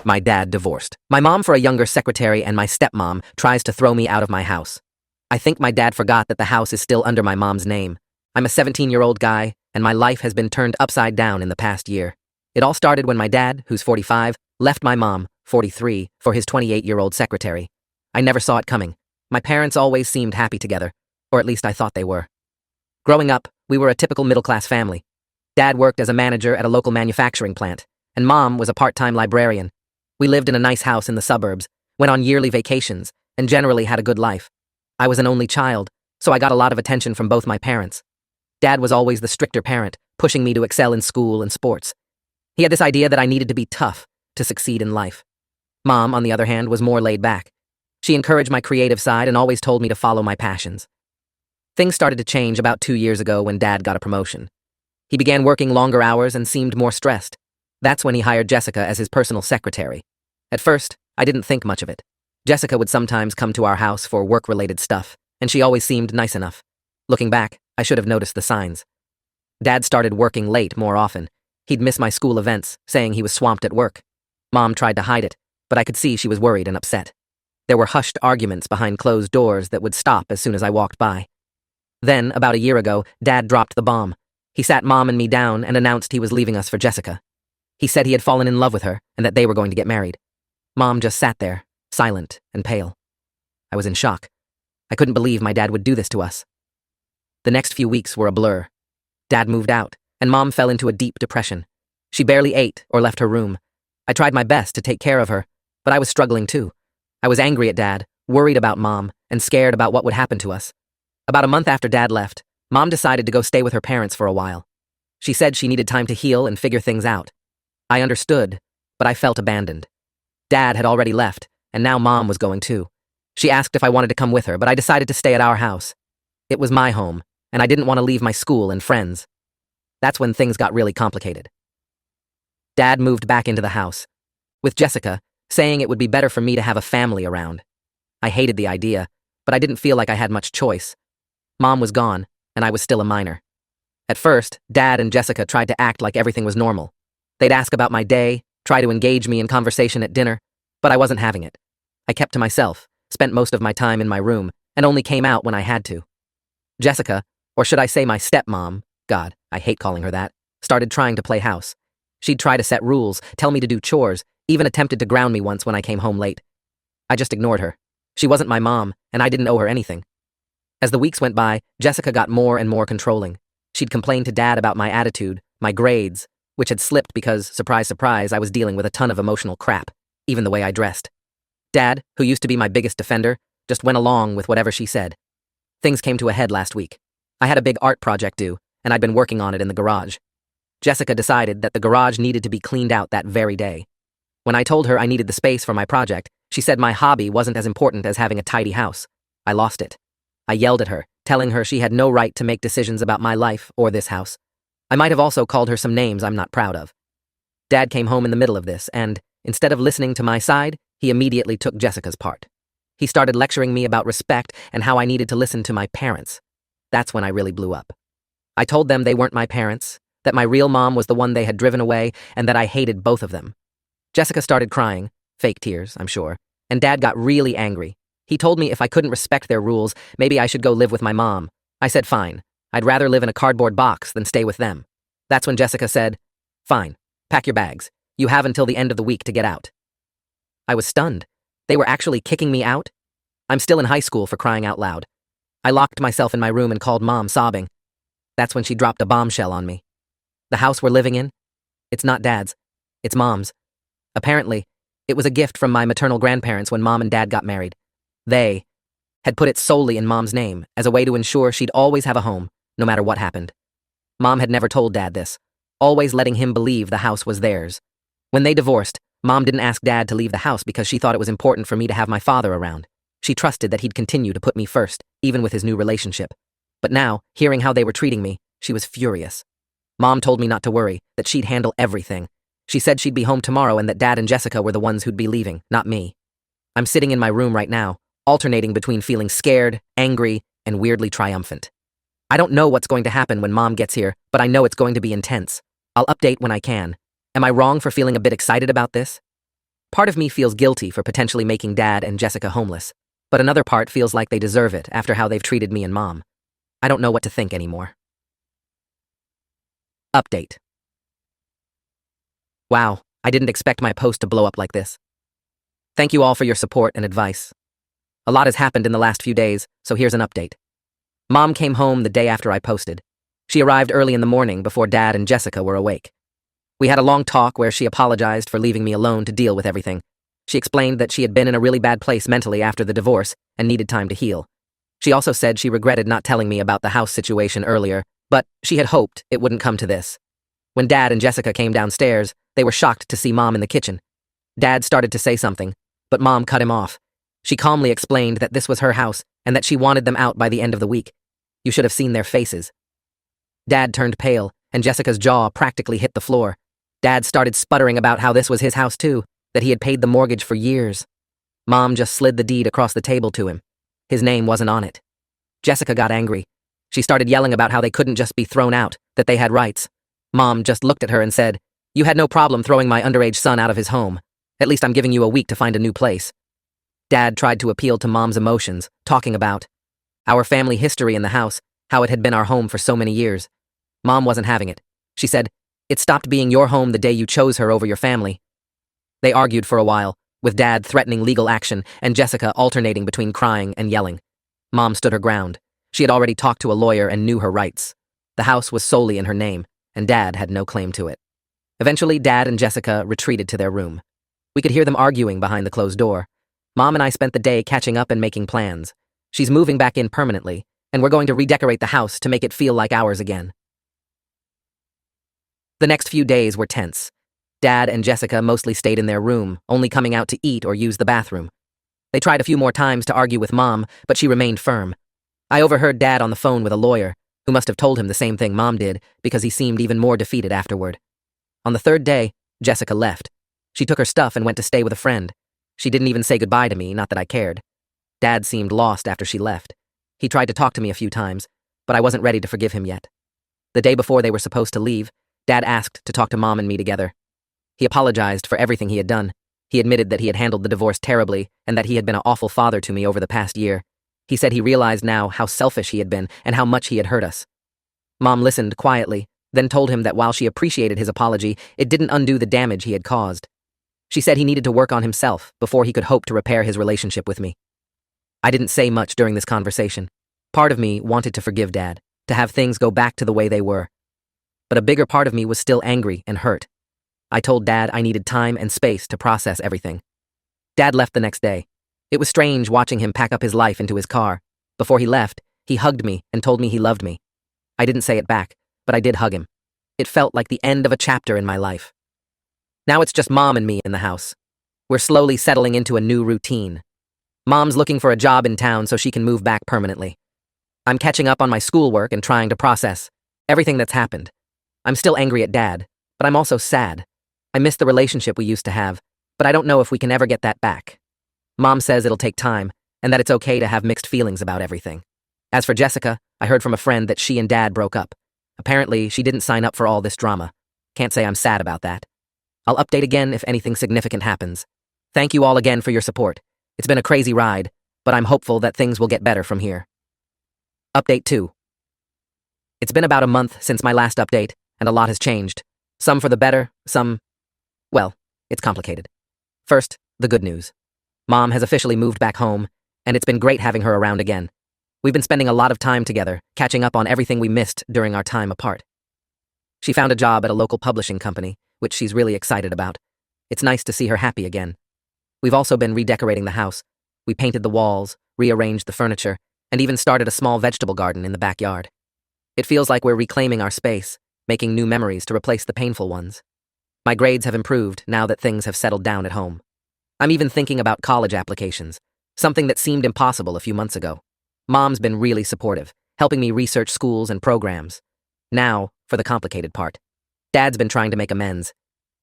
My dad divorced. My mom for a younger secretary and my stepmom tries to throw me out of my house. I think my dad forgot that the house is still under my mom's name. I'm a 17-year-old guy, and my life has been turned upside down in the past year. It all started when my dad, who's 45, left my mom, 43, for his 28-year-old secretary. I never saw it coming. My parents always seemed happy together, or at least I thought they were. Growing up, we were a typical middle-class family. Dad worked as a manager at a local manufacturing plant, and Mom was a part-time librarian. We lived in a nice house in the suburbs, went on yearly vacations, and generally had a good life. I was an only child, so I got a lot of attention from both my parents. Dad was always the stricter parent, pushing me to excel in school and sports. He had this idea that I needed to be tough to succeed in life. Mom, on the other hand, was more laid back. She encouraged my creative side and always told me to follow my passions. Things started to change about 2 years ago when Dad got a promotion. He began working longer hours and seemed more stressed. That's when he hired Jessica as his personal secretary. At first, I didn't think much of it. Jessica would sometimes come to our house for work-related stuff, and she always seemed nice enough. Looking back, I should have noticed the signs. Dad started working late more often. He'd miss my school events, saying he was swamped at work. Mom tried to hide it, but I could see she was worried and upset. There were hushed arguments behind closed doors that would stop as soon as I walked by. Then, about a year ago, Dad dropped the bomb. He sat Mom and me down and announced he was leaving us for Jessica. He said he had fallen in love with her and that they were going to get married. Mom just sat there, silent and pale. I was in shock. I couldn't believe my dad would do this to us. The next few weeks were a blur. Dad moved out, and Mom fell into a deep depression. She barely ate or left her room. I tried my best to take care of her, but I was struggling too. I was angry at Dad, worried about Mom, and scared about what would happen to us. About a month after Dad left, Mom decided to go stay with her parents for a while. She said she needed time to heal and figure things out. I understood, but I felt abandoned. Dad had already left, and now Mom was going too. She asked if I wanted to come with her, but I decided to stay at our house. It was my home, and I didn't want to leave my school and friends. That's when things got really complicated. Dad moved back into the house, with Jessica, saying it would be better for me to have a family around. I hated the idea, but I didn't feel like I had much choice. Mom was gone, and I was still a minor. At first, Dad and Jessica tried to act like everything was normal. They'd ask about my day, try to engage me in conversation at dinner, but I wasn't having it. I kept to myself, spent most of my time in my room, and only came out when I had to. Jessica, or should I say my stepmom, God, I hate calling her that, started trying to play house. She'd try to set rules, tell me to do chores, even attempted to ground me once when I came home late. I just ignored her. She wasn't my mom, and I didn't owe her anything. As the weeks went by, Jessica got more and more controlling. She'd complain to Dad about my attitude, my grades, which had slipped because, surprise, surprise, I was dealing with a ton of emotional crap, even the way I dressed. Dad, who used to be my biggest defender, just went along with whatever she said. Things came to a head last week. I had a big art project due, and I'd been working on it in the garage. Jessica decided that the garage needed to be cleaned out that very day. When I told her I needed the space for my project, she said my hobby wasn't as important as having a tidy house. I lost it. I yelled at her, telling her she had no right to make decisions about my life or this house. I might have also called her some names I'm not proud of. Dad came home in the middle of this, and, instead of listening to my side, he immediately took Jessica's part. He started lecturing me about respect and how I needed to listen to my parents. That's when I really blew up. I told them they weren't my parents, that my real mom was the one they had driven away, and that I hated both of them. Jessica started crying, fake tears, I'm sure, and Dad got really angry. He told me if I couldn't respect their rules, maybe I should go live with my mom. I said fine. I'd rather live in a cardboard box than stay with them. That's when Jessica said, "Fine, pack your bags. You have until the end of the week to get out." I was stunned. They were actually kicking me out? I'm still in high school, for crying out loud. I locked myself in my room and called Mom, sobbing. That's when she dropped a bombshell on me. The house we're living in? It's not Dad's. It's Mom's. Apparently, it was a gift from my maternal grandparents when Mom and Dad got married. They had put it solely in Mom's name as a way to ensure she'd always have a home, no matter what happened. Mom had never told Dad this, always letting him believe the house was theirs. When they divorced, Mom didn't ask Dad to leave the house because she thought it was important for me to have my father around. She trusted that he'd continue to put me first, even with his new relationship. But now, hearing how they were treating me, she was furious. Mom told me not to worry, that she'd handle everything. She said she'd be home tomorrow and that Dad and Jessica were the ones who'd be leaving, not me. I'm sitting in my room right now, alternating between feeling scared, angry, and weirdly triumphant. I don't know what's going to happen when Mom gets here, but I know it's going to be intense. I'll update when I can. Am I wrong for feeling a bit excited about this? Part of me feels guilty for potentially making Dad and Jessica homeless, but another part feels like they deserve it after how they've treated me and Mom. I don't know what to think anymore. Update. Wow, I didn't expect my post to blow up like this. Thank you all for your support and advice. A lot has happened in the last few days, so here's an update. Mom came home the day after I posted. She arrived early in the morning before Dad and Jessica were awake. We had a long talk where she apologized for leaving me alone to deal with everything. She explained that she had been in a really bad place mentally after the divorce and needed time to heal. She also said she regretted not telling me about the house situation earlier, but she had hoped it wouldn't come to this. When Dad and Jessica came downstairs, they were shocked to see Mom in the kitchen. Dad started to say something, but Mom cut him off. She calmly explained that this was her house and that she wanted them out by the end of the week. You should have seen their faces. Dad turned pale, and Jessica's jaw practically hit the floor. Dad started sputtering about how this was his house too, that he had paid the mortgage for years. Mom just slid the deed across the table to him. His name wasn't on it. Jessica got angry. She started yelling about how they couldn't just be thrown out, that they had rights. Mom just looked at her and said, "You had no problem throwing my underage son out of his home. At least I'm giving you a week to find a new place." Dad tried to appeal to Mom's emotions, talking about our family history in the house, how it had been our home for so many years. Mom wasn't having it. She said, "It stopped being your home the day you chose her over your family." They argued for a while, with Dad threatening legal action and Jessica alternating between crying and yelling. Mom stood her ground. She had already talked to a lawyer and knew her rights. The house was solely in her name, and Dad had no claim to it. Eventually, Dad and Jessica retreated to their room. We could hear them arguing behind the closed door. Mom and I spent the day catching up and making plans. She's moving back in permanently, and we're going to redecorate the house to make it feel like ours again. The next few days were tense. Dad and Jessica mostly stayed in their room, only coming out to eat or use the bathroom. They tried a few more times to argue with Mom, but she remained firm. I overheard Dad on the phone with a lawyer, who must have told him the same thing Mom did because he seemed even more defeated afterward. On the third day, Jessica left. She took her stuff and went to stay with a friend. She didn't even say goodbye to me, not that I cared. Dad seemed lost after she left. He tried to talk to me a few times, but I wasn't ready to forgive him yet. The day before they were supposed to leave, Dad asked to talk to Mom and me together. He apologized for everything he had done. He admitted that he had handled the divorce terribly and that he had been an awful father to me over the past year. He said he realized now how selfish he had been and how much he had hurt us. Mom listened quietly, then told him that while she appreciated his apology, it didn't undo the damage he had caused. She said he needed to work on himself before he could hope to repair his relationship with me. I didn't say much during this conversation. Part of me wanted to forgive Dad, to have things go back to the way they were. But a bigger part of me was still angry and hurt. I told Dad I needed time and space to process everything. Dad left the next day. It was strange watching him pack up his life into his car. Before he left, he hugged me and told me he loved me. I didn't say it back, but I did hug him. It felt like the end of a chapter in my life. Now it's just Mom and me in the house. We're slowly settling into a new routine. Mom's looking for a job in town so she can move back permanently. I'm catching up on my schoolwork and trying to process everything that's happened. I'm still angry at Dad, but I'm also sad. I miss the relationship we used to have, but I don't know if we can ever get that back. Mom says it'll take time, and that it's okay to have mixed feelings about everything. As for Jessica, I heard from a friend that she and Dad broke up. Apparently, she didn't sign up for all this drama. Can't say I'm sad about that. I'll update again if anything significant happens. Thank you all again for your support. It's been a crazy ride, but I'm hopeful that things will get better from here. Update 2. It's been about a month since my last update, and a lot has changed. Some for the better, well, it's complicated. First, the good news. Mom has officially moved back home, and it's been great having her around again. We've been spending a lot of time together, catching up on everything we missed during our time apart. She found a job at a local publishing company, which she's really excited about. It's nice to see her happy again. We've also been redecorating the house. We painted the walls, rearranged the furniture, and even started a small vegetable garden in the backyard. It feels like we're reclaiming our space, making new memories to replace the painful ones. My grades have improved now that things have settled down at home. I'm even thinking about college applications, something that seemed impossible a few months ago. Mom's been really supportive, helping me research schools and programs. Now, for the complicated part. Dad's been trying to make amends.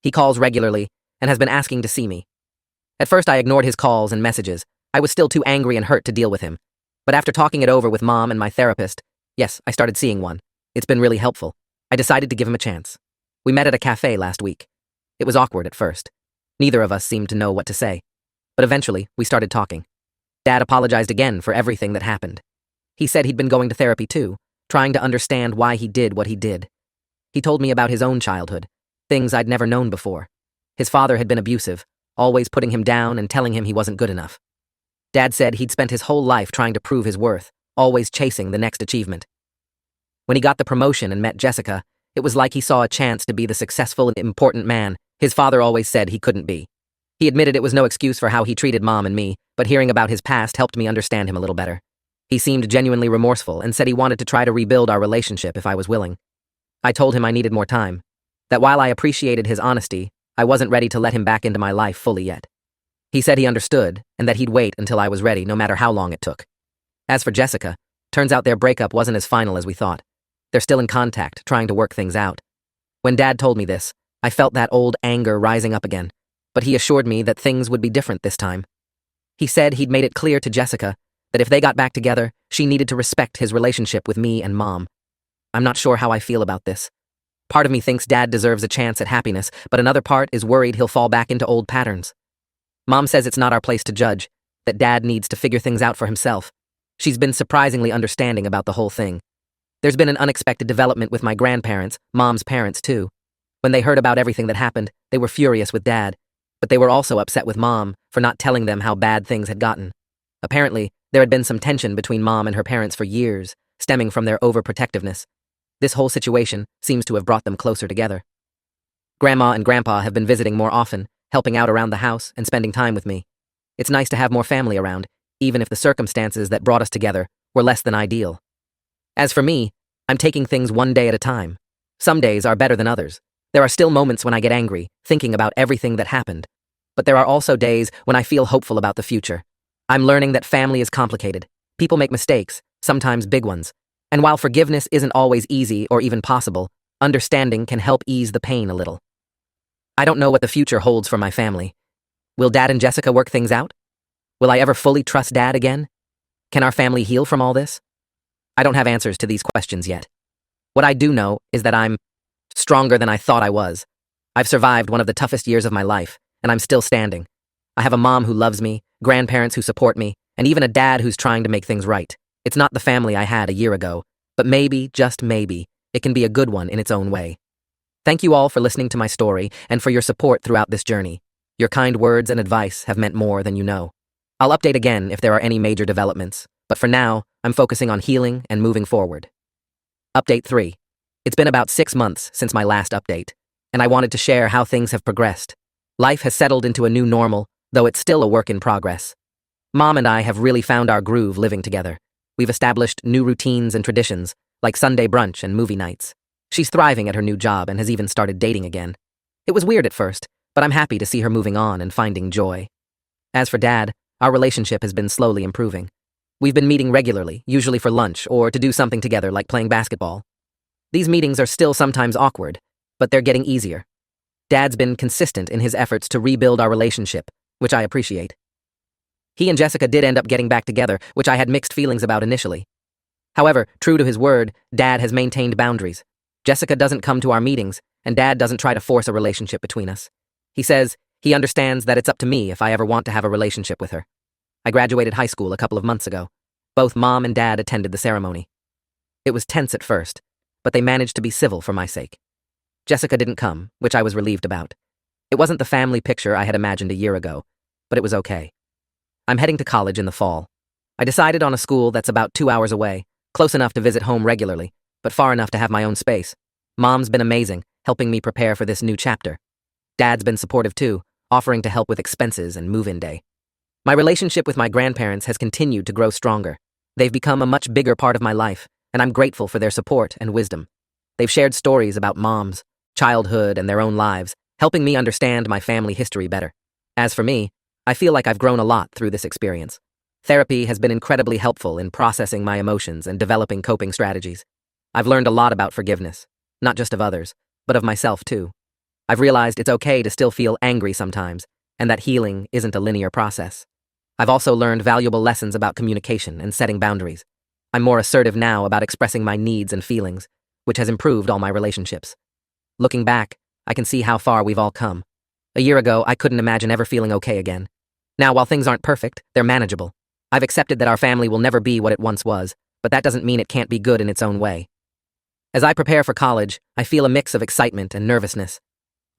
He calls regularly and has been asking to see me. At first I ignored his calls and messages. I was still too angry and hurt to deal with him. But after talking it over with Mom and my therapist, yes, I started seeing one. It's been really helpful. I decided to give him a chance. We met at a cafe last week. It was awkward at first. Neither of us seemed to know what to say. But eventually, we started talking. Dad apologized again for everything that happened. He said he'd been going to therapy too, trying to understand why he did what he did. He told me about his own childhood, things I'd never known before. His father had been abusive, always putting him down and telling him he wasn't good enough. Dad said he'd spent his whole life trying to prove his worth, always chasing the next achievement. When he got the promotion and met Jessica, it was like he saw a chance to be the successful and important man his father always said he couldn't be. He admitted it was no excuse for how he treated Mom and me, but hearing about his past helped me understand him a little better. He seemed genuinely remorseful and said he wanted to try to rebuild our relationship if I was willing. I told him I needed more time, that while I appreciated his honesty, I wasn't ready to let him back into my life fully yet. He said he understood and that he'd wait until I was ready, no matter how long it took. As for Jessica, turns out their breakup wasn't as final as we thought. They're still in contact, trying to work things out. When Dad told me this, I felt that old anger rising up again, but he assured me that things would be different this time. He said he'd made it clear to Jessica that if they got back together, she needed to respect his relationship with me and Mom. I'm not sure how I feel about this. Part of me thinks Dad deserves a chance at happiness, but another part is worried he'll fall back into old patterns. Mom says it's not our place to judge, that Dad needs to figure things out for himself. She's been surprisingly understanding about the whole thing. There's been an unexpected development with my grandparents, Mom's parents too. When they heard about everything that happened, they were furious with Dad, but they were also upset with Mom for not telling them how bad things had gotten. Apparently, there had been some tension between Mom and her parents for years, stemming from their overprotectiveness. This whole situation seems to have brought them closer together. Grandma and Grandpa have been visiting more often, helping out around the house and spending time with me. It's nice to have more family around, even if the circumstances that brought us together were less than ideal. As for me, I'm taking things one day at a time. Some days are better than others. There are still moments when I get angry, thinking about everything that happened. But there are also days when I feel hopeful about the future. I'm learning that family is complicated. People make mistakes, sometimes big ones. And while forgiveness isn't always easy or even possible, understanding can help ease the pain a little. I don't know what the future holds for my family. Will Dad and Jessica work things out? Will I ever fully trust Dad again? Can our family heal from all this? I don't have answers to these questions yet. What I do know is that I'm stronger than I thought I was. I've survived one of the toughest years of my life, and I'm still standing. I have a mom who loves me, grandparents who support me, and even a dad who's trying to make things right. It's not the family I had a year ago, but maybe, just maybe, it can be a good one in its own way. Thank you all for listening to my story and for your support throughout this journey. Your kind words and advice have meant more than you know. I'll update again if there are any major developments, but for now, I'm focusing on healing and moving forward. Update 3. It's been about 6 months since my last update, and I wanted to share how things have progressed. Life has settled into a new normal, though it's still a work in progress. Mom and I have really found our groove living together. We've established new routines and traditions, like Sunday brunch and movie nights. She's thriving at her new job and has even started dating again. It was weird at first, but I'm happy to see her moving on and finding joy. As for Dad, our relationship has been slowly improving. We've been meeting regularly, usually for lunch or to do something together like playing basketball. These meetings are still sometimes awkward, but they're getting easier. Dad's been consistent in his efforts to rebuild our relationship, which I appreciate. He and Jessica did end up getting back together, which I had mixed feelings about initially. However, true to his word, Dad has maintained boundaries. Jessica doesn't come to our meetings, and Dad doesn't try to force a relationship between us. He says he understands that it's up to me if I ever want to have a relationship with her. I graduated high school a couple of months ago. Both Mom and Dad attended the ceremony. It was tense at first, but they managed to be civil for my sake. Jessica didn't come, which I was relieved about. It wasn't the family picture I had imagined a year ago, but it was okay. I'm heading to college in the fall. I decided on a school that's about 2 hours away, close enough to visit home regularly, but far enough to have my own space. Mom's been amazing, helping me prepare for this new chapter. Dad's been supportive too, offering to help with expenses and move-in day. My relationship with my grandparents has continued to grow stronger. They've become a much bigger part of my life, and I'm grateful for their support and wisdom. They've shared stories about Mom's childhood and their own lives, helping me understand my family history better. As for me, I feel like I've grown a lot through this experience. Therapy has been incredibly helpful in processing my emotions and developing coping strategies. I've learned a lot about forgiveness, not just of others, but of myself too. I've realized it's okay to still feel angry sometimes, and that healing isn't a linear process. I've also learned valuable lessons about communication and setting boundaries. I'm more assertive now about expressing my needs and feelings, which has improved all my relationships. Looking back, I can see how far we've all come. A year ago, I couldn't imagine ever feeling okay again. Now, while things aren't perfect, they're manageable. I've accepted that our family will never be what it once was, but that doesn't mean it can't be good in its own way. As I prepare for college, I feel a mix of excitement and nervousness.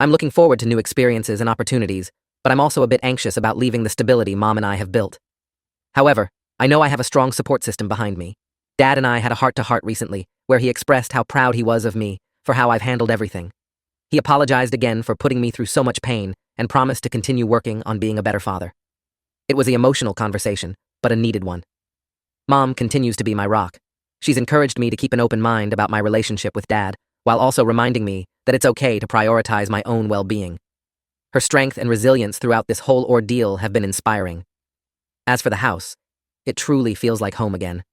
I'm looking forward to new experiences and opportunities, but I'm also a bit anxious about leaving the stability Mom and I have built. However, I know I have a strong support system behind me. Dad and I had a heart-to-heart recently, where he expressed how proud he was of me for how I've handled everything. He apologized again for putting me through so much pain and promised to continue working on being a better father. It was an emotional conversation, but a needed one. Mom continues to be my rock. She's encouraged me to keep an open mind about my relationship with Dad, while also reminding me that it's okay to prioritize my own well-being. Her strength and resilience throughout this whole ordeal have been inspiring. As for the house, it truly feels like home again.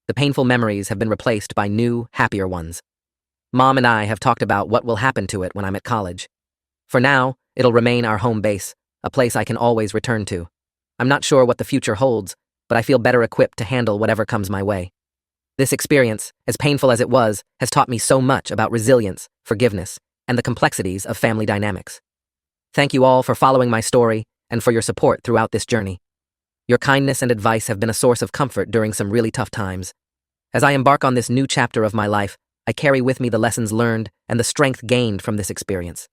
The painful memories have been replaced by new, happier ones. Mom and I have talked about what will happen to it when I'm at college. For now, it'll remain our home base, a place I can always return to. I'm not sure what the future holds, but I feel better equipped to handle whatever comes my way. This experience, as painful as it was, has taught me so much about resilience, forgiveness, and the complexities of family dynamics. Thank you all for following my story and for your support throughout this journey. Your kindness and advice have been a source of comfort during some really tough times. As I embark on this new chapter of my life, I carry with me the lessons learned and the strength gained from this experience.